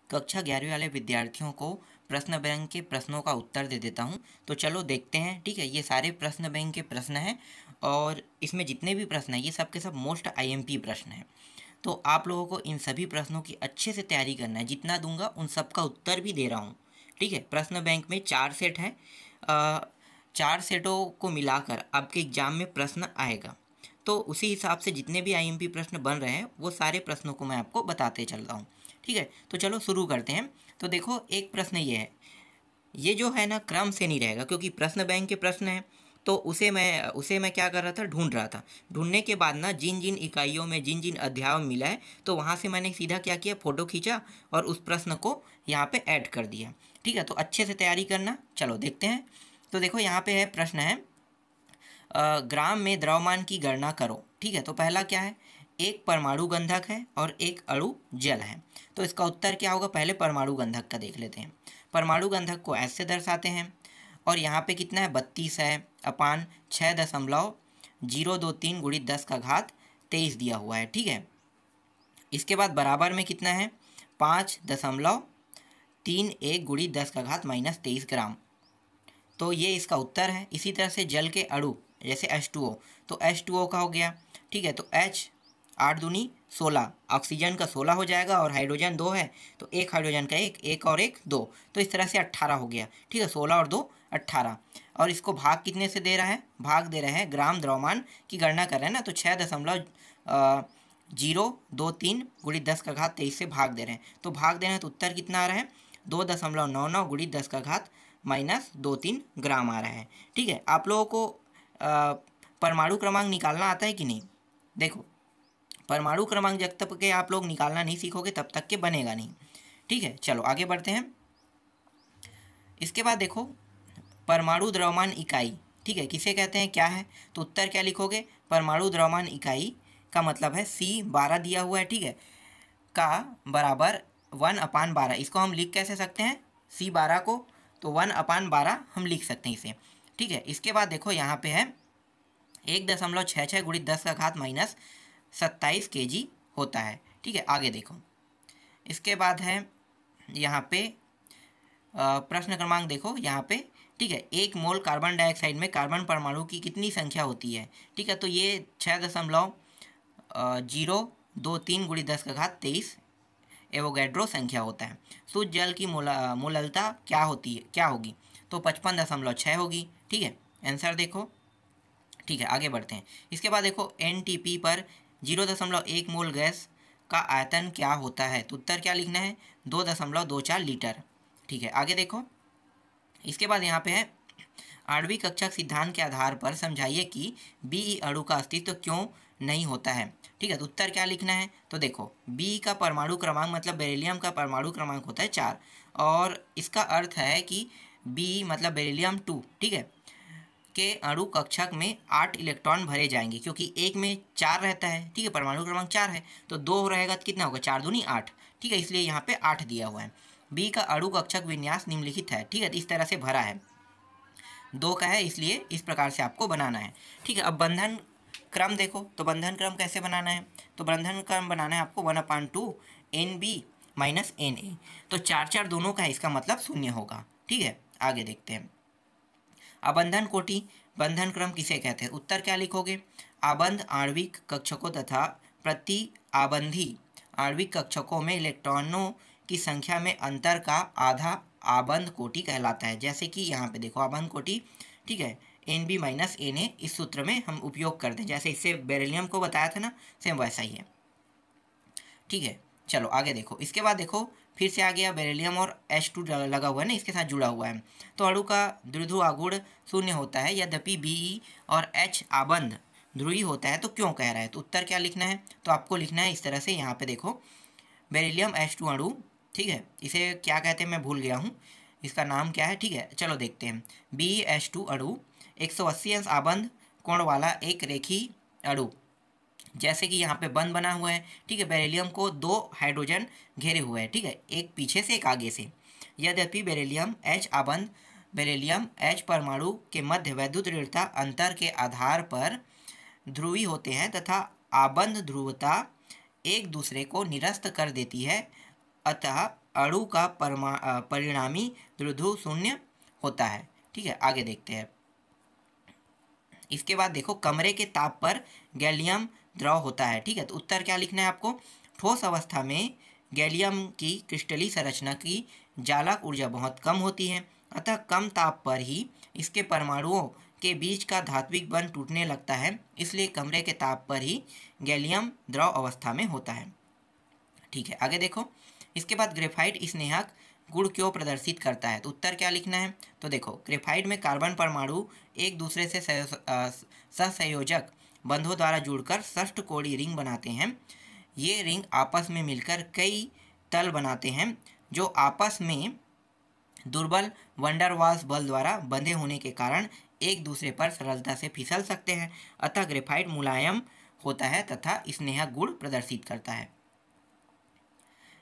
कक्षा 11वीं वाले विद्यार्थियों को प्रश्न बैंक के प्रश्नों का उत्तर दे देता हूँ। तो चलो देखते हैं, ठीक है। ये सारे प्रश्न बैंक के प्रश्न हैं और इसमें जितने भी प्रश्न हैं ये सब के सब मोस्ट आईएमपी प्रश्न हैं। तो आप लोगों को इन सभी प्रश्नों की अच्छे से तैयारी करना है। जितना दूंगा उन सब का उत्तर भी दे रहा हूँ, ठीक है। प्रश्न बैंक में 4 सेट है, 4 सेटों को मिलाकर आपके एग्जाम में प्रश्न आएगा। तो उसी हिसाब से जितने भी आईएमपी प्रश्न बन रहे हैं वो सारे प्रश्नों को मैं आपको बताते चल रहा हूँ, ठीक है। तो चलो शुरू करते हैं। तो देखो, एक प्रश्न ये है, ये जो है ना क्रम से नहीं रहेगा क्योंकि प्रश्न बैंक के प्रश्न हैं। तो उसे मैं क्या कर रहा था, ढूंढ रहा था। ढूंढने के बाद ना जिन जिन इकाइयों में जिन जिन अध्यायों में मिला है तो वहाँ से मैंने सीधा क्या किया, फ़ोटो खींचा और उस प्रश्न को यहाँ पे ऐड कर दिया, ठीक है। तो अच्छे से तैयारी करना। चलो देखते हैं। तो देखो यहाँ पे है, प्रश्न है ग्राम में द्रव्यमान की गणना करो, ठीक है। तो पहला क्या है, एक परमाणु गंधक है और एक अणु जल है। तो इसका उत्तर क्या होगा, पहले परमाणु गंधक का देख लेते हैं। परमाणु गंधक को ऐसे दर्शाते हैं और यहाँ पे कितना है, 32 है अपान 6.023 गुणित 10 का घात 23 दिया हुआ है, ठीक है। इसके बाद बराबर में कितना है, 5.31 गुणित 10 का घात -23 ग्राम। तो ये इसका उत्तर है। इसी तरह से जल के अणु जैसे H2O, तो H2O का हो गया, ठीक है। तो H 8 दूनी 16, ऑक्सीजन का 16 हो जाएगा और हाइड्रोजन 2 है तो एक हाइड्रोजन का एक और एक 2, तो इस तरह से 18 हो गया, ठीक है। 16 और 2 18। और इसको भाग कितने से दे रहा है, भाग दे रहे हैं, ग्राम द्रव्यमान की गणना कर रहे हैं ना, तो 6.023 गुणित 10 का घात 23 से भाग दे रहे हैं। तो भाग दे रहे हैं तो उत्तर कितना आ रहा है, 2.99 गुणित 10 का घात -23 ग्राम आ रहा है, ठीक है। आप लोगों को परमाणु क्रमांक निकालना आता है कि नहीं? देखो, परमाणु क्रमांक जब तक के आप लोग निकालना नहीं सीखोगे तब तक के बनेगा नहीं, ठीक है। चलो आगे बढ़ते हैं। इसके बाद देखो, परमाणु द्रव्यमान इकाई, ठीक है, किसे कहते हैं, क्या है? तो उत्तर क्या लिखोगे, परमाणु द्रव्यमान इकाई का मतलब है C12 दिया हुआ है, ठीक है, का बराबर 1/12। इसको हम लिख कैसे सकते हैं, C12 को, तो 1/12 हम लिख सकते हैं इसे, ठीक है। इसके बाद देखो यहाँ पे है 1.66 गुणित 10 का घात -27 kg होता है, ठीक है। आगे देखो, इसके बाद है यहाँ पे प्रश्न क्रमांक देखो यहाँ पे, ठीक है। 1 मोल कार्बन डाइऑक्साइड में कार्बन परमाणु की कितनी संख्या होती है, ठीक है। तो ये 6.023 गुणित 10 का घात 23 एवोगैड्रो संख्या होता है। शुद्ध जल की मोललता क्या होगी, तो 55.6 होगी, ठीक है। आंसर देखो, ठीक है। आगे बढ़ते हैं। इसके बाद देखो, NTP पर 0.1 मोल गैस का आयतन क्या होता है, तो उत्तर क्या लिखना है, 2.24 लीटर, ठीक है। आगे देखो, इसके बाद यहाँ पे है 8वीं कक्षा सिद्धांत के आधार पर समझाइए कि Be अणु का अस्तित्व क्यों नहीं होता है, ठीक है। तो उत्तर क्या लिखना है, तो देखो, Be का परमाणु क्रमांक मतलब बेरिलियम का परमाणु क्रमांक होता है 4 और इसका अर्थ है कि Be मतलब बेरिलियम 2, ठीक है, के अणु कक्षक में 8 इलेक्ट्रॉन भरे जाएंगे क्योंकि एक में 4 रहता है, ठीक है, परमाणु क्रमांक 4 है, तो 2 रहेगा तो कितना होगा, 4 दूनी 8, ठीक है, इसलिए यहाँ पे 8 दिया हुआ है। बी का अणु कक्षक विन्यास निम्नलिखित है, ठीक है, इस तरह से भरा है, 2 का है इसलिए इस प्रकार से आपको बनाना है, ठीक है। अब बंधन क्रम देखो, तो बंधन क्रम कैसे बनाना है, तो बंधन क्रम बनाना है आपको 1/2 NB माइनस Na, तो 4 दोनों का है, इसका मतलब 0 होगा, ठीक है। आगे देखते हैं, आबंधन कोटि बंधन क्रम किसे कहते हैं, उत्तर क्या लिखोगे, आबंध आणविक कक्षकों तथा प्रति आबंधी आणविक कक्षकों में इलेक्ट्रॉनों की संख्या में अंतर का आधा आबंध कोटि कहलाता है। जैसे कि यहाँ पे देखो आबंध कोटि, ठीक है, NB माइनस Na इस सूत्र में हम उपयोग करते हैं, जैसे इससे बेरिलियम को बताया था ना, सेम वैसा ही है, ठीक है। चलो आगे देखो, इसके बाद देखो फिर से आ गया बेरिलियम और H2 लगा हुआ है ना, इसके साथ जुड़ा हुआ है, तो अणु का द्विध्रुव आघूर्ण 0 होता है यद्यपि Be और H आबंध ध्रुवी होता है, तो क्यों कह रहा है, तो उत्तर क्या लिखना है, तो आपको लिखना है इस तरह से, यहाँ पे देखो बेरिलियम H2 अणु, ठीक है, इसे क्या कहते हैं मैं भूल गया हूँ, इसका नाम क्या है, ठीक है, चलो देखते हैं। BeH2 अणु 180 अंश आबंध कोण वाला एक रेखी अणु, जैसे कि यहाँ पे बंद बना हुआ है, ठीक है, बेरिलियम को 2 हाइड्रोजन घेरे हुए हैं, ठीक है, एक पीछे से एक आगे से, यद्यपि बेरिलियम H आबंध बेरिलियम H परमाणु के मध्य वैद्युत ऋणता अंतर के आधार पर ध्रुवी होते हैं तथा आबंध ध्रुवता एक दूसरे को निरस्त कर देती है, अतः अणु का परिणामी द्विध्रुव शून्य होता है। ठीक है, आगे देखते हैं। इसके बाद देखो, कमरे के ताप पर गैलियम द्रव होता है। ठीक है, तो उत्तर क्या लिखना है आपको? ठोस अवस्था में गैलियम की क्रिस्टलीय संरचना की जालक ऊर्जा बहुत कम होती है, अतः कम ताप पर ही इसके परमाणुओं के बीच का धात्विक बंध टूटने लगता है, इसलिए कमरे के ताप पर ही गैलियम द्रव अवस्था में होता है। ठीक है, आगे देखो। इसके बाद ग्रेफाइट स्नेहक गुण क्यों प्रदर्शित करता है? तो उत्तर क्या लिखना है? तो देखो, ग्रेफाइट में कार्बन परमाणु एक दूसरे से सहसंयोजक बंधों द्वारा जुड़कर षष्ठकोणीय रिंग बनाते हैं। ये रिंग आपस में मिलकर कई तल बनाते हैं जो आपस में दुर्बल वंडरवाल्स बल द्वारा बंधे होने के कारण एक दूसरे पर सरलता से फिसल सकते हैं, अतः ग्रेफाइट मुलायम होता है तथा स्नेहक गुण प्रदर्शित करता है।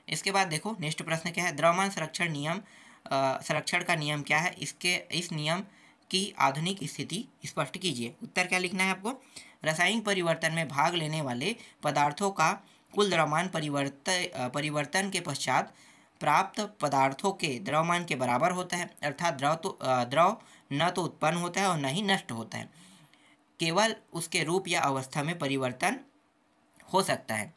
इसके बाद देखो, नेक्स्ट प्रश्न क्या है? द्रव्यमान संरक्षण का नियम क्या है? इस नियम की आधुनिक स्थिति स्पष्ट कीजिए। उत्तर क्या लिखना है आपको? रासायनिक परिवर्तन में भाग लेने वाले पदार्थों का कुल द्रव्यमान परिवर्तन के पश्चात प्राप्त पदार्थों के द्रव्यमान के बराबर होता है, अर्थात द्रव न तो उत्पन्न होता है और न ही नष्ट होता है, केवल उसके रूप या अवस्था में परिवर्तन हो सकता है।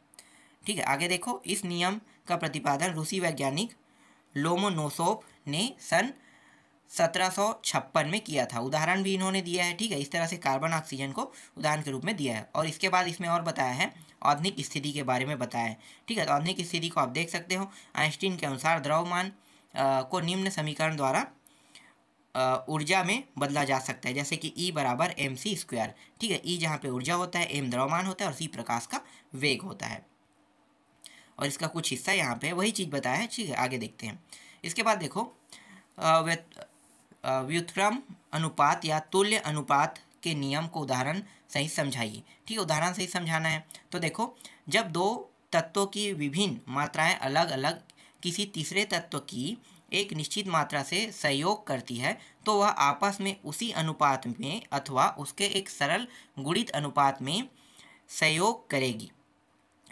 ठीक है, आगे देखो। इस नियम का प्रतिपादन रूसी वैज्ञानिक लोमोनोसोव ने सन 1756 में किया था। उदाहरण भी इन्होंने दिया है। ठीक है, इस तरह से कार्बन ऑक्सीजन को उदाहरण के रूप में दिया है। और इसके बाद इसमें और बताया है, आधुनिक स्थिति के बारे में बताया है। ठीक है, तो आधुनिक स्थिति को आप देख सकते हो। आइंस्टीन के अनुसार द्रव्यमान को निम्न समीकरण द्वारा ऊर्जा में बदला जा सकता है, जैसे कि E बराबर mc²। ठीक है, E जहाँ पे ऊर्जा होता है, m द्रव्यमान होता है और c प्रकाश का वेग होता है। और इसका कुछ हिस्सा यहाँ पे वही चीज़ बताया है। ठीक है, आगे देखते हैं। इसके बाद देखो, व्युत्क्रम अनुपात या तुल्य अनुपात के नियम को उदाहरण सहित समझाइए। ठीक है, उदाहरण सहित समझाना है। तो देखो, जब दो तत्वों की विभिन्न मात्राएं अलग अलग किसी तीसरे तत्व की एक निश्चित मात्रा से सहयोग करती है, तो वह आपस में उसी अनुपात में अथवा उसके एक सरल गुणित अनुपात में सहयोग करेगी,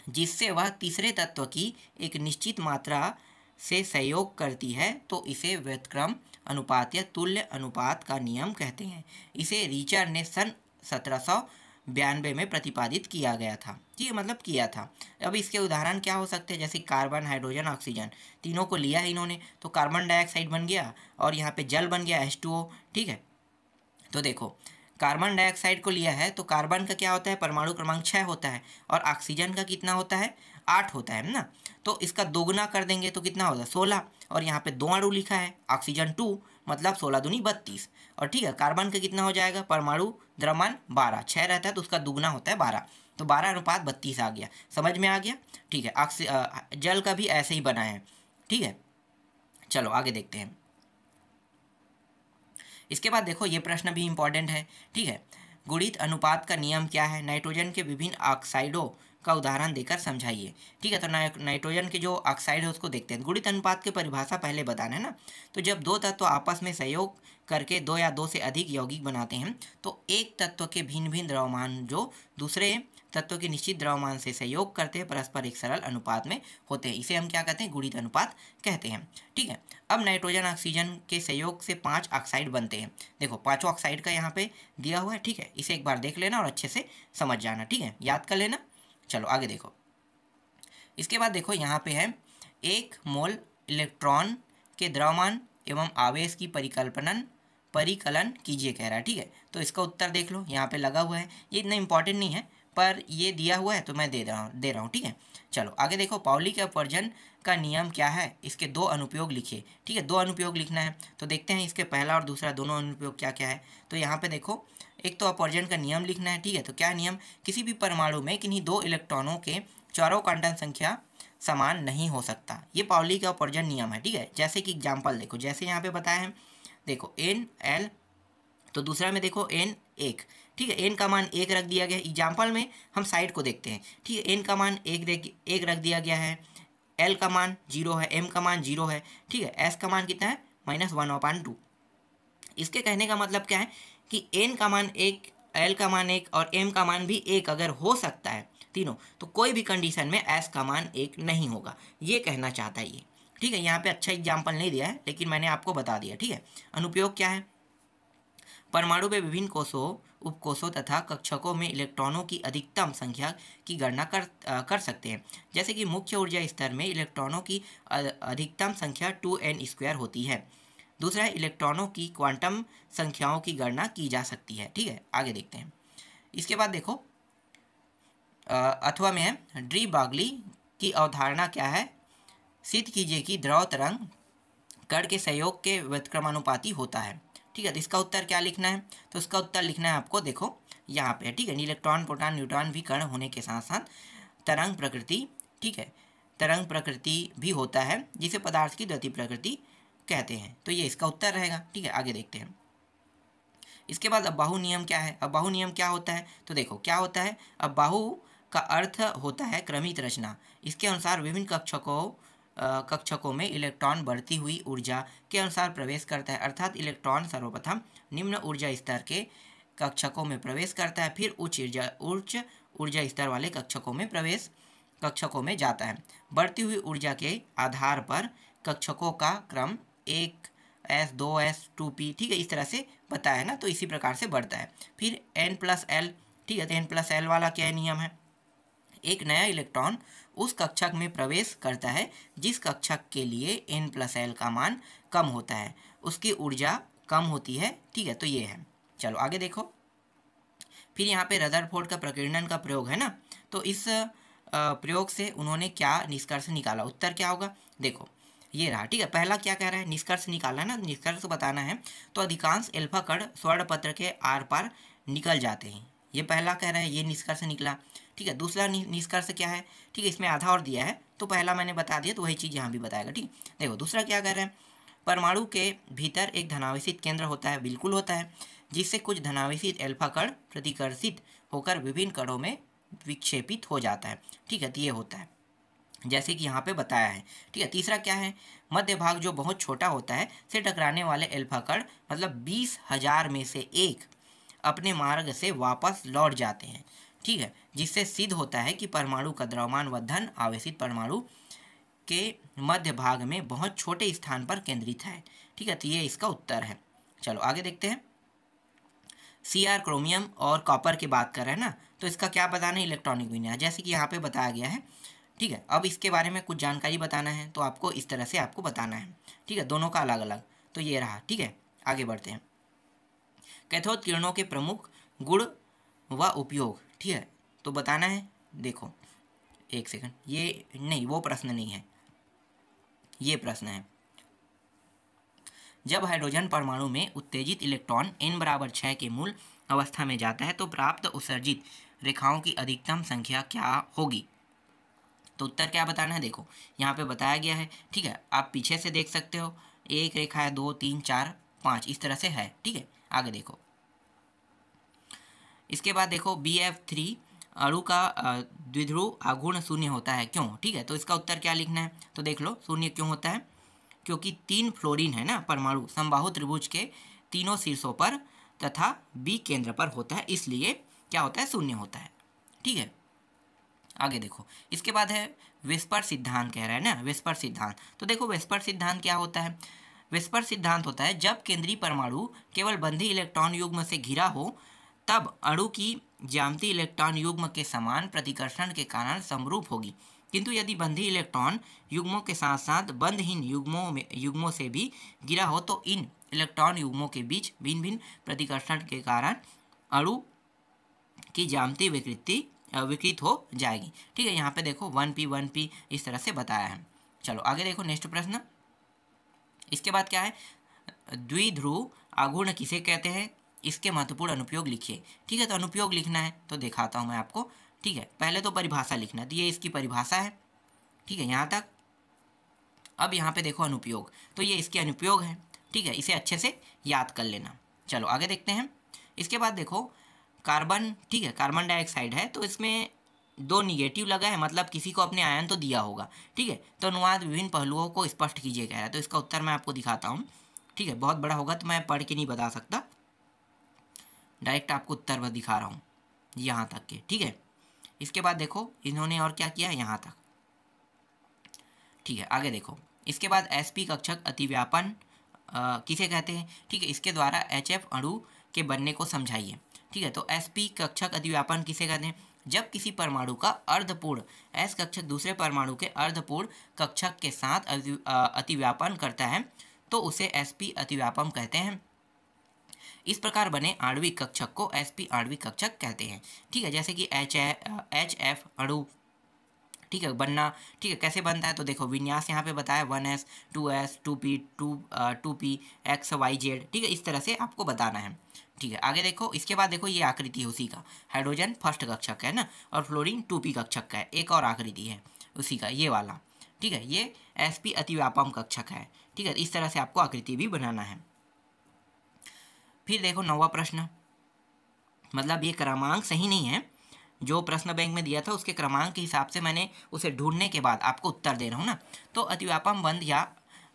जिससे वह तीसरे तत्व की एक निश्चित मात्रा से सहयोग करती है, तो इसे व्युत्क्रम अनुपात या तुल्य अनुपात का नियम कहते हैं। इसे रीचर ने सन 1792 में प्रतिपादित किया गया था। ठीक है, मतलब किया था। अब इसके उदाहरण क्या हो सकते हैं? जैसे कार्बन, हाइड्रोजन, ऑक्सीजन, तीनों को लिया है इन्होंने, तो कार्बन डाइऑक्साइड बन गया और यहाँ पे जल बन गया H2O। ठीक है, तो देखो, कार्बन डाइऑक्साइड को लिया है तो कार्बन का क्या होता है? परमाणु क्रमांक 6 होता है और ऑक्सीजन का कितना होता है? 8 होता है ना। तो इसका दोगुना कर देंगे तो कितना होगा? 16। और यहाँ पे 2 अणु लिखा है, ऑक्सीजन 2, मतलब 16 दूनी 32। और ठीक है, कार्बन का कितना हो जाएगा? परमाणु द्रव्यमान 12, 6 रहता है तो उसका दुगना होता है 12, तो 12:32 आ गया। समझ में आ गया? ठीक है, जल का भी ऐसे ही बना है। ठीक है, चलो आगे देखते हैं। इसके बाद देखो, ये प्रश्न भी इंपॉर्टेंट है। ठीक है, गुणित अनुपात का नियम क्या है? नाइट्रोजन के विभिन्न ऑक्साइडों का उदाहरण देकर समझाइए। ठीक है, तो नाइट्रोजन के जो ऑक्साइड है उसको देखते हैं। गुणित अनुपात की परिभाषा पहले बताना है ना। तो जब दो तत्व आपस में सहयोग करके 2 या 2 से अधिक यौगिक बनाते हैं, तो एक तत्व के भिन्न भिन्न द्रव्यमान जो दूसरे तत्व के निश्चित द्रव्यमान से सहयोग करते हैं परस्पर एक सरल अनुपात में होते हैं। इसे हम क्या कहते हैं? गुणित अनुपात कहते हैं। ठीक है, अब नाइट्रोजन ऑक्सीजन के सहयोग से 5 ऑक्साइड बनते हैं। देखो, 5 ऑक्साइड का यहाँ पे दिया हुआ है। ठीक है, इसे एक बार देख लेना और अच्छे से समझ जाना। ठीक है, याद कर लेना। चलो आगे देखो। इसके बाद देखो, यहाँ पे है 1 मोल इलेक्ट्रॉन के द्रव्यमान एवं आवेश की परिकलन कीजिए कह रहा है। ठीक है, तो इसका उत्तर देख लो, यहाँ पे लगा हुआ है। ये इतना इंपॉर्टेंट नहीं है, पर ये दिया हुआ है तो मैं दे रहा हूँ। ठीक है, चलो आगे देखो। पाउली के अपवर्जन का नियम क्या है? इसके 2 अनुप्रयोग लिखिए। ठीक है, 2 अनुप्रयोग लिखना है। तो देखते हैं इसके पहला और दूसरा दोनों अनुप्रयोग क्या क्या है। तो यहाँ पे देखो, एक तो अपवर्जन का नियम लिखना है। ठीक है, तो क्या नियम? किसी भी परमाणु में किन्हीं 2 इलेक्ट्रॉनों के चारों क्वांटम संख्या समान नहीं हो सकता। ये पाउली का अपवर्जन नियम है। ठीक है, जैसे कि एग्जाम्पल देखो, जैसे यहाँ पे बताया है, देखो NL, तो दूसरा में देखो N1। ठीक है, n का मान 1 रख दिया गया है। एग्जाम्पल में हम साइड को देखते हैं। ठीक है, n का मान 1 रख दिया गया है, L का मान 0 है, M का मान 0 है। ठीक है, S का मान कितना है? -1/2। इसके कहने का मतलब क्या है कि n का मान 1, L का मान 1 और M का मान भी 1 अगर हो सकता है तीनों, तो कोई भी कंडीशन में S का मान 1 नहीं होगा, ये कहना चाहता है ये। ठीक है, यहाँ पे अच्छा एग्जाम्पल नहीं दिया है लेकिन मैंने आपको बता दिया। ठीक है, अनुप्रयोग क्या है? परमाणु में विभिन्न कोषों, उपकोषों तथा कक्षकों में इलेक्ट्रॉनों की अधिकतम संख्या की गणना कर सकते हैं। जैसे कि मुख्य ऊर्जा स्तर में इलेक्ट्रॉनों की अधिकतम संख्या 2n² होती है। दूसरा है इलेक्ट्रॉनों की क्वांटम संख्याओं की गणना की जा सकती है। ठीक है, आगे देखते हैं। इसके बाद देखो अथवा में है डी ब्रॉगली की अवधारणा क्या है? सिद्ध कीजिए कि द्रव तरंग कण के सहयोग के व्युत्क्रमानुपाती होता है। ठीक है, तो इसका उत्तर क्या लिखना है? तो इसका उत्तर लिखना है आपको, देखो यहाँ पे। ठीक है, इलेक्ट्रॉन, प्रोटॉन, न्यूट्रॉन भी कण होने के साथ साथ तरंग प्रकृति, ठीक है, तरंग प्रकृति भी होता है जिसे पदार्थ की गति प्रकृति कहते हैं। तो ये इसका उत्तर रहेगा। ठीक है, आगे देखते हैं। इसके बाद अबाहु नियम क्या है? अबाहु नियम क्या होता है? तो देखो क्या होता है। अबाहु का अर्थ होता है क्रमित रचना। इसके अनुसार विभिन्न कक्षकों में इलेक्ट्रॉन बढ़ती हुई ऊर्जा के अनुसार प्रवेश करता है। अर्थात इलेक्ट्रॉन सर्वप्रथम निम्न ऊर्जा स्तर के कक्षकों में प्रवेश करता है, फिर उच्च ऊर्जा स्तर वाले कक्षकों में जाता है। बढ़ती हुई ऊर्जा के आधार पर कक्षकों का क्रम 1s 2s 2p, ठीक है, इस तरह से बताया है ना, तो इसी प्रकार से बढ़ता है। फिर n+l, ठीक है, तो n+l वाला क्या नियम है? एक नया इलेक्ट्रॉन उस कक्षक में प्रवेश करता है जिस कक्षक के लिए n+l का मान कम होता है, उसकी ऊर्जा कम होती है। ठीक है, तो ये है। चलो आगे देखो। फिर यहाँ पे रदरफोर्ड का प्रकीर्णन का प्रयोग है ना, तो इस प्रयोग से उन्होंने क्या निष्कर्ष निकाला? उत्तर क्या होगा? देखो ये रहा। ठीक है, पहला क्या कह रहा है? निष्कर्ष निकालना है ना, निष्कर्ष बताना है। तो अधिकांश एल्फा कण स्वर्ण पत्र के आर पार निकल जाते हैं, ये पहला कह रहा है, ये निष्कर्ष निकला। ठीक है, दूसरा निष्कर्ष क्या है? ठीक है, इसमें आधा और दिया है, तो पहला मैंने बता दिया, तो वही चीज़ यहाँ भी बताएगा। ठीक, देखो दूसरा क्या कह रहा है? परमाणु के भीतर एक धनावेशित केंद्र होता है, बिल्कुल होता है, जिससे कुछ धनावेशित एल्फा कण प्रतिकर्षित होकर विभिन्न कणों में विक्षेपित हो जाता है। ठीक है, तो ये होता है जैसे कि यहाँ पे बताया है। ठीक है, तीसरा क्या है? मध्य भाग जो बहुत छोटा होता है से टकराने वाले एल्फा कण, मतलब 20,000 में से एक अपने मार्ग से वापस लौट जाते हैं। ठीक है, जिससे सिद्ध होता है कि परमाणु का द्रव्यमान व धन आवेशित परमाणु के मध्य भाग में बहुत छोटे स्थान पर केंद्रित है। ठीक है, तो ये इसका उत्तर है। चलो आगे देखते हैं। Cr क्रोमियम और कॉपर की बात कर रहे हैं ना, तो इसका क्या बताना है? इलेक्ट्रॉनिक विन्यास, जैसे कि यहाँ पे बताया गया है। ठीक है, अब इसके बारे में कुछ जानकारी बताना है, तो आपको इस तरह से आपको बताना है। ठीक है, दोनों का अलग अलग, तो ये रहा। ठीक है, आगे बढ़ते हैं। कैथोड किरणों के प्रमुख गुण व उपयोग, ठीक है, तो बताना है। देखो एक सेकंड, ये नहीं, वो प्रश्न नहीं है, ये प्रश्न है। जब हाइड्रोजन परमाणु में उत्तेजित इलेक्ट्रॉन n=6 के मूल अवस्था में जाता है तो प्राप्त उत्सर्जित रेखाओं की अधिकतम संख्या क्या होगी? तो उत्तर क्या बताना है? देखो यहाँ पे बताया गया है। ठीक है, आप पीछे से देख सकते हो, एक रेखा है, 2 3 4 5, इस तरह से है। ठीक है, आगे देखो। इसके बाद देखो Bf3 अणु का द्विध्रुव आघूर्ण शून्य होता है, क्यों? ठीक है, तो इसका उत्तर क्या लिखना है? तो देख लो, शून्य क्यों होता है? क्योंकि 3 फ्लोरीन है ना परमाणु समबाहु त्रिभुज के तीनों शीर्षों पर तथा बी केंद्र पर होता है, इसलिए क्या होता है? शून्य होता है। ठीक है, आगे देखो। इसके बाद है वेस्पर सिद्धांत, कह रहा है ना, वेस्पर सिद्धांत। तो देखो वेस्पर सिद्धांत क्या होता है? वेस्पर सिद्धांत होता है जब केंद्रीय परमाणु केवल बंधी इलेक्ट्रॉन युग्म से घिरा हो तब अणु की ज्यामिति इलेक्ट्रॉन युग्म के समान प्रतिकर्षण के कारण समरूप होगी, किंतु यदि बंधी इलेक्ट्रॉन युग्मों के साथ साथ बंधहीन युग्मों से भी घिरा हो तो इन इलेक्ट्रॉन युग्मों के बीच भिन्न भिन्न प्रतिकर्षण के कारण अणु की ज्यामिति विकृत हो जाएगी। ठीक है, यहाँ पे देखो 1p इस तरह से बताया है। चलो आगे देखो, नेक्स्ट प्रश्न। इसके बाद क्या है? द्विध्रुव आघूर्ण किसे कहते हैं? इसके महत्वपूर्ण अनुप्रयोग लिखिए। ठीक है, तो अनुप्रयोग लिखना है, तो दिखाता हूँ मैं आपको। ठीक है, पहले तो परिभाषा लिखना है, तो ये इसकी परिभाषा है। ठीक है, यहाँ तक। अब यहाँ पे देखो अनुप्रयोग, तो ये इसके अनुप्रयोग है। ठीक है, इसे अच्छे से याद कर लेना। चलो आगे देखते हैं। इसके बाद देखो कार्बन, ठीक है, कार्बन डाइऑक्साइड है, तो इसमें 2 निगेटिव लगा है, मतलब किसी को अपने आयन तो दिया होगा। ठीक है, तो अनुवाद विभिन्न पहलुओं को स्पष्ट कीजिए कह रहा है, तो इसका उत्तर मैं आपको दिखाता हूँ। ठीक है, बहुत बड़ा होगा तो मैं पढ़ के नहीं बता सकता, डायरेक्ट आपको उत्तर बस दिखा रहा हूँ यहाँ तक के। ठीक है, इसके बाद देखो इन्होंने और क्या किया है यहाँ तक। ठीक है, आगे देखो। इसके बाद sp कक्षक अतिव्यापन किसे कहते हैं, ठीक है, इसके द्वारा HF अणु के बनने को समझाइए। ठीक है, तो sp कक्षक अतिव्यापन किसे कहते हैं, जब किसी परमाणु का अर्धपूर्ण s कक्षक दूसरे परमाणु के अर्धपूर्ण कक्षक के साथ अतिव्यापन करता है तो उसे sp अतिव्यापन कहते हैं। इस प्रकार बने आणविक कक्षक को sp आणविक कक्षक कहते हैं। ठीक है, जैसे कि HF अणु, ठीक है, बनना, ठीक है, कैसे बनता है तो देखो विन्यास यहाँ पे बताया 1s 2s 2p 2p XYZ, ठीक है, इस तरह से आपको बताना है। ठीक है, आगे देखो, इसके बाद देखो ये आकृति है उसी का, हाइड्रोजन फर्स्ट कक्षक है ना, और फ्लोरीन 2p कक्षक का है। एक और आकृति है उसी का, ये वाला, ठीक है, ये sp अतिव्यापम कक्षक है। ठीक है, इस तरह से आपको आकृति भी बनाना है। फिर देखो 9वां प्रश्न, मतलब ये क्रमांक सही नहीं है, जो प्रश्न बैंक में दिया था उसके क्रमांक के हिसाब से मैंने उसे ढूंढने के बाद आपको उत्तर दे रहा हूँ ना। तो अतिव्यापम बंध या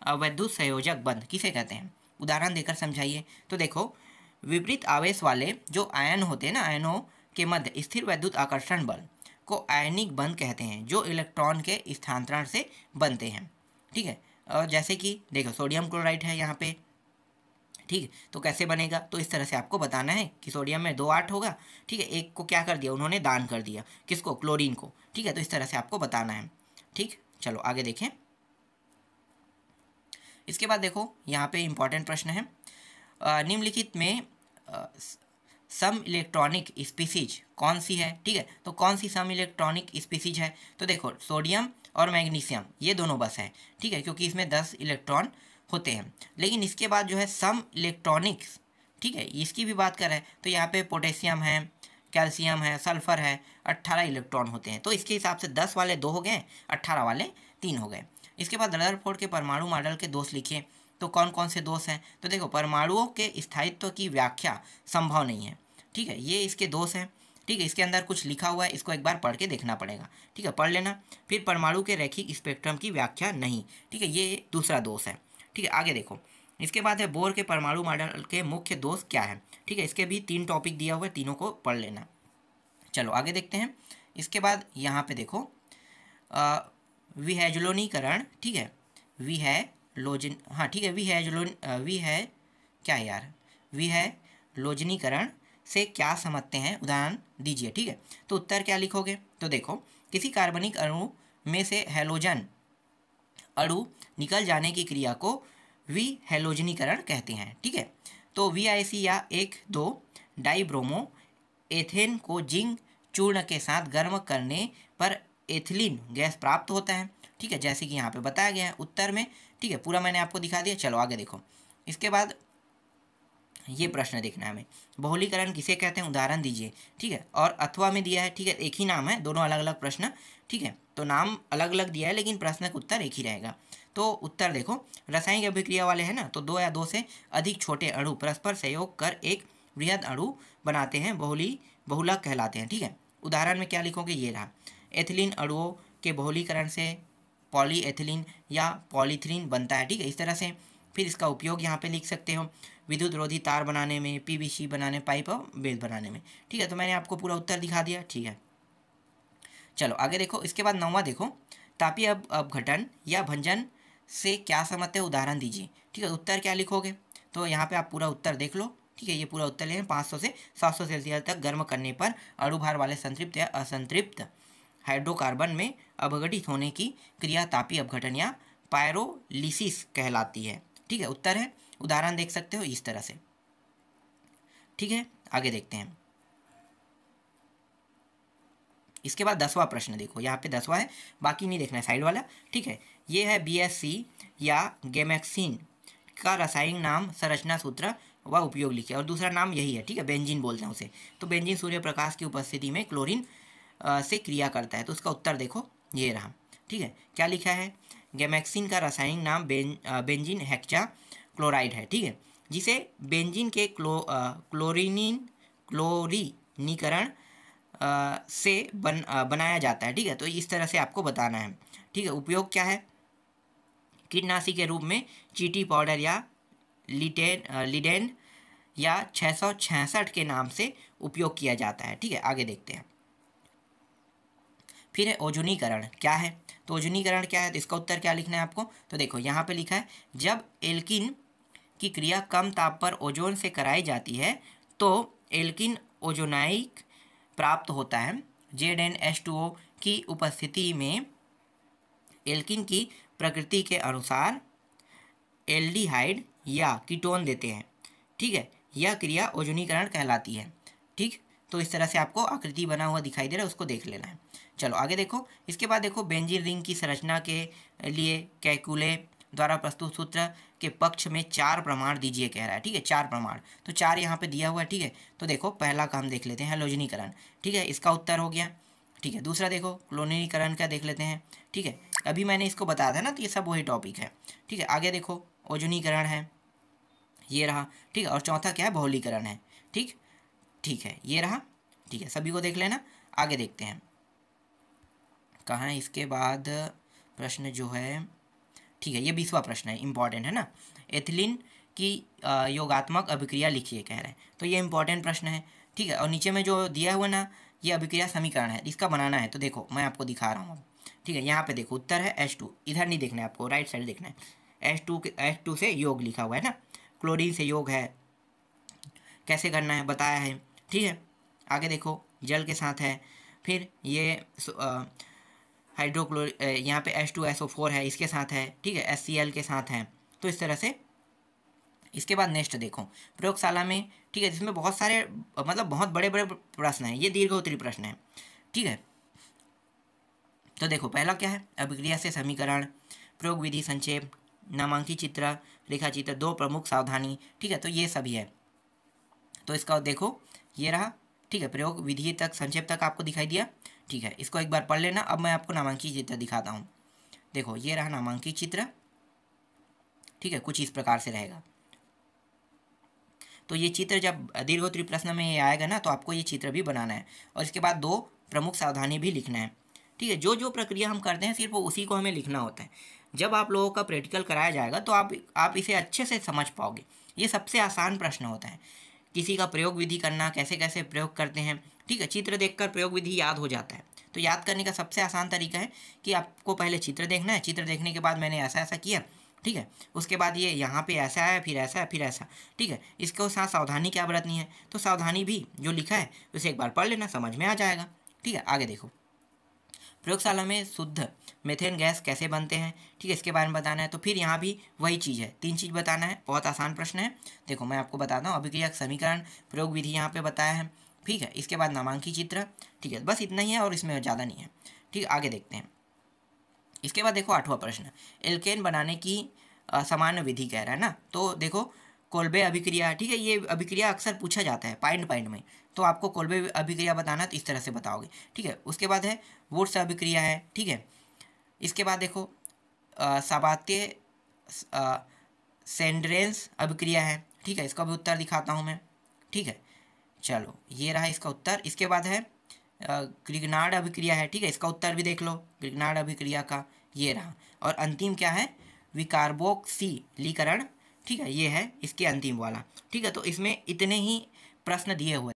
वैद्युत संयोजक बंध किसे कहते हैं, उदाहरण देकर समझाइए। तो देखो विपरीत आवेश वाले जो आयन होते हैं ना, आयनों के मध्य स्थिर वैद्युत आकर्षण बल को आयनिक बंध कहते हैं, जो इलेक्ट्रॉन के स्थानांतरण से बनते हैं। ठीक है, और जैसे कि देखो सोडियम क्लोराइड है यहाँ पे, ठीक है, तो कैसे बनेगा, तो इस तरह से आपको बताना है कि सोडियम में 2 8 होगा। ठीक है, एक को क्या कर दिया उन्होंने, दान कर दिया, किसको, क्लोरीन को। ठीक है, तो इस तरह से आपको बताना है। ठीक, चलो आगे देखें। इसके बाद देखो यहाँ पे इंपॉर्टेंट प्रश्न है, निम्नलिखित में सम इलेक्ट्रॉनिक स्पीसीज कौन सी है। ठीक है, तो कौन सी सम इलेक्ट्रॉनिक स्पीसीज है, तो देखो सोडियम और मैग्नीशियम ये दोनों बस है। ठीक है, क्योंकि इसमें 10 इलेक्ट्रॉन होते हैं। लेकिन इसके बाद जो है सम इलेक्ट्रॉनिक्स, ठीक है, इसकी भी बात करें तो यहाँ पे पोटेशियम है, कैल्शियम है, सल्फर है, 18 इलेक्ट्रॉन होते हैं। तो इसके हिसाब से 10 वाले 2 हो गए, 18 वाले 3 हो गए। इसके बाद रदरफोर्ड के परमाणु मॉडल के दोष लिखिए। तो कौन कौन से दोष हैं, तो देखो परमाणुओं के स्थायित्व की व्याख्या संभव नहीं है। ठीक है, ये इसके दोष हैं। ठीक है, इसके अंदर कुछ लिखा हुआ है, इसको एक बार पढ़ के देखना पड़ेगा। ठीक है, पढ़ लेना। फिर परमाणु के रैखिक स्पेक्ट्रम की व्याख्या नहीं। ठीक है, ये दूसरा दोष है। ठीक है, आगे देखो, इसके बाद है बोर के परमाणु मॉडल के मुख्य दोष क्या है। ठीक है, इसके भी 3 टॉपिक दिया हुआ है, तीनों को पढ़ लेना। चलो आगे देखते हैं। इसके बाद यहाँ पे देखो विहैजलोनीकरण, ठीक है, विहैलोजन, हाँ ठीक है, विहैलोजनीकरण से क्या समझते हैं, उदाहरण दीजिए। ठीक है, तो उत्तर क्या लिखोगे, तो देखो किसी कार्बनिक अणु में से हैलोजन अणु निकल जाने की क्रिया को विहैलोजनीकरण कहते हैं। ठीक है, तो VIC या 1,2 डाइब्रोमो एथेन को जिंक चूर्ण के साथ गर्म करने पर एथिलीन गैस प्राप्त होता है। ठीक है, जैसे कि यहाँ पे बताया गया है उत्तर में। ठीक है, पूरा मैंने आपको दिखा दिया। चलो आगे देखो, इसके बाद ये प्रश्न देखना है हमें, बहुलीकरण किसे कहते हैं, उदाहरण दीजिए। ठीक है, और अथवा में दिया है। ठीक है, एक ही नाम है, दोनों अलग अलग प्रश्न। ठीक है, तो नाम अलग अलग दिया है लेकिन प्रश्न का उत्तर एक ही रहेगा। तो उत्तर देखो, रासायनिक अभिक्रिया वाले हैं ना, तो 2 या 2 से अधिक छोटे अणु परस्पर सहयोग कर एक बृहद अणु बनाते हैं, बहुलक कहलाते हैं। ठीक है, उदाहरण में क्या लिखोगे, ये रहा, एथिलीन अणुओं के बहुलीकरण से पॉलीएथिलीन या पॉलीथीन बनता है। ठीक है, इस तरह से। फिर इसका उपयोग यहाँ पे लिख सकते हो, विद्युत रोधी तार बनाने में, PVC बनाने, पाइप और बेल बनाने में। ठीक है, तो मैंने आपको पूरा उत्तर दिखा दिया। ठीक है, चलो आगे देखो। इसके बाद 9वां देखो, तापीय अपघटन या भंजन से क्या समझते हैं, उदाहरण दीजिए। ठीक है, उत्तर क्या लिखोगे, तो यहाँ पे आप पूरा उत्तर देख लो। ठीक है, ये पूरा उत्तर लें, 500 से 700 सेल्सियस तक गर्म करने पर अणुभार वाले संतृप्त या असंतृप्त हाइड्रोकार्बन में अपघटित होने की क्रिया तापीय अपघटन या पायरोलिसिस कहलाती है। ठीक है, उत्तर है, उदाहरण देख सकते हो इस तरह से। ठीक है, आगे देखते हैं। इसके बाद 10वां प्रश्न देखो, यहाँ पे 10वां है, बाकी नहीं देखना है, साइड वाला। ठीक है, ये है BSC या गेमेक्सिन का रासायनिक नाम, संरचना सूत्र व उपयोग लिखिए। और दूसरा नाम यही है। ठीक है, बेंजीन बोलते हैं उसे। तो बेंजीन सूर्य प्रकाश की उपस्थिति में क्लोरीन से क्रिया करता है। तो उसका उत्तर देखो, ये रहा। ठीक है, क्या लिखा है, गेमेक्सिन का रासायनिक नाम बेंजीन हेक्सा क्लोराइड है। ठीक है, जिसे बेंजीन के क्लोरीनीकरण से बनाया जाता है। ठीक है, तो इस तरह से आपको बताना है। ठीक है, उपयोग क्या है, कीटनाशी के रूप में चीटी पाउडर या लिडेन या 666 के नाम से उपयोग किया जाता है। ठीक है, आगे देखते हैं। फिर है ओजोनीकरण क्या है, तो ओजोनीकरण क्या है, तो इसका उत्तर क्या लिखना है आपको, तो देखो यहाँ पे लिखा है जब एल्किन की क्रिया कम ताप पर ओजोन से कराई जाती है तो एल्किन ओजोनाइक प्राप्त होता है। ZnH2O की उपस्थिति में एल्किन की प्रकृति के अनुसार एल्डिहाइड या कीटोन देते हैं, ठीक है, यह क्रिया ओजोनीकरण कहलाती है। ठीक, तो इस तरह से आपको आकृति बना हुआ दिखाई दे रहा है, उसको देख लेना है। चलो आगे देखो, इसके बाद देखो बेंजीन रिंग की संरचना के लिए कैकुले द्वारा प्रस्तुत सूत्र के पक्ष में 4 प्रमाण दीजिए कह रहा है, ठीक है, 4 प्रमाण, तो 4 यहाँ पे दिया हुआ है, ठीक है। तो देखो पहला का हम देख लेते हैं हैलोजनीकरण, ठीक है, इसका उत्तर हो गया, ठीक है। दूसरा देखो क्लोरीनीकरण का देख लेते हैं, ठीक है, अभी मैंने इसको बताया था ना, तो ये सब वही टॉपिक है, ठीक है। आगे देखो ओजोनीकरण है, ये रहा, ठीक है, और चौथा क्या है, बहुलीकरण है, ठीक, ठीक है, ये रहा, ठीक है, सभी को देख लेना। आगे देखते हैं कहाँ है इसके बाद प्रश्न जो है, ठीक है, ये 20वां प्रश्न है, इंपॉर्टेंट है ना, एथिलीन की योगात्मक अभिक्रिया लिखिए कह रहे हैं, तो ये इंपॉर्टेंट प्रश्न है, ठीक है। और नीचे में जो दिया हुआ ना, ये अभिक्रिया समीकरण है, इसका बनाना है, तो देखो मैं आपको दिखा रहा हूँ, ठीक है। यहाँ पे देखो उत्तर है H2, इधर नहीं देखना है आपको, राइट साइड देखना है। H2 से योग लिखा हुआ है ना, क्लोरीन से योग है, कैसे करना है बताया है, ठीक है। आगे देखो जल के साथ है, फिर ये हाइड्रोक्लोर यहाँ पे H2SO4 है, इसके साथ है, ठीक है, HCl के साथ है, तो इस तरह से। इसके बाद नेक्स्ट देखो प्रयोगशाला में, ठीक है, जिसमें बहुत सारे मतलब बहुत बड़े बड़े प्रश्न हैं, ये दीर्घोत्तरीय प्रश्न है, ठीक है। तो देखो पहला क्या है, अभिक्रिया से समीकरण, प्रयोग विधि संक्षेप, नामांकित चित्र, रेखा चित्र, 2 प्रमुख सावधानी, ठीक है, तो ये सभी है। तो इसका देखो ये रहा, ठीक है, प्रयोग विधि तक संक्षेप तक आपको दिखाई दिया, ठीक है, इसको एक बार पढ़ लेना। अब मैं आपको नामांकित चित्र दिखाता हूँ, देखो ये रहा नामांकित चित्र, ठीक है, कुछ इस प्रकार से रहेगा। तो ये चित्र जब दीर्घोत्तरीय प्रश्न में ये आएगा ना, तो आपको ये चित्र भी बनाना है, और इसके बाद 2 प्रमुख सावधानी भी लिखना है, ठीक है। जो जो प्रक्रिया हम करते हैं सिर्फ उसी को हमें लिखना होता है। जब आप लोगों का प्रैक्टिकल कराया जाएगा तो आप इसे अच्छे से समझ पाओगे। ये सबसे आसान प्रश्न होता है, किसी का प्रयोग विधि करना, कैसे कैसे प्रयोग करते हैं, ठीक है, चित्र देखकर प्रयोग विधि याद हो जाता है। तो याद करने का सबसे आसान तरीका है कि आपको पहले चित्र देखना है, चित्र देखने के बाद मैंने ऐसा ऐसा किया, ठीक है, उसके बाद ये यहाँ पे ऐसा है, फिर ऐसा है, फिर ऐसा, ठीक है। इसके साथ सावधानी क्या बरतनी है, तो सावधानी भी जो लिखा है उसे एक बार पढ़ लेना, समझ में आ जाएगा, ठीक है। आगे देखो प्रयोगशाला में शुद्ध मीथेन गैस कैसे बनते हैं, ठीक है, इसके बारे में बताना है। तो फिर यहाँ भी वही चीज़ है, 3 चीज़ बताना है, बहुत आसान प्रश्न है। देखो मैं आपको बताता हूँ, अभिक्रिया समीकरण, प्रयोग विधि यहाँ पे बताया है, ठीक है, इसके बाद नामांकित चित्र, ठीक है, बस इतना ही है और इसमें ज़्यादा नहीं है, ठीक है। आगे देखते हैं, इसके बाद देखो 8वां प्रश्न, एल्केन बनाने की सामान्य विधि कह रहा है ना, तो देखो कोल्बे अभिक्रिया, ठीक है, ये अभिक्रिया अक्सर पूछा जाता है पॉइंट में, तो आपको कोल्बे अभिक्रिया बताना तो इस तरह से बताओगे, ठीक है। उसके बाद है वुड्स अभिक्रिया है, ठीक है। इसके बाद देखो साबात्य सेंड्रेंस अभिक्रिया है, ठीक है, इसका भी उत्तर दिखाता हूँ मैं, ठीक है। चलो ये रहा इसका उत्तर। इसके बाद है ग्रिग्नार्ड अभिक्रिया है, ठीक है, इसका उत्तर भी देख लो ग्रिग्नार्ड अभिक्रिया का, ये रहा। और अंतिम क्या है, विकार्बोक्सिलीकरण, ठीक है, ये है इसके अंतिम वाला, ठीक है। तो इसमें इतने ही प्रश्न दिए हुए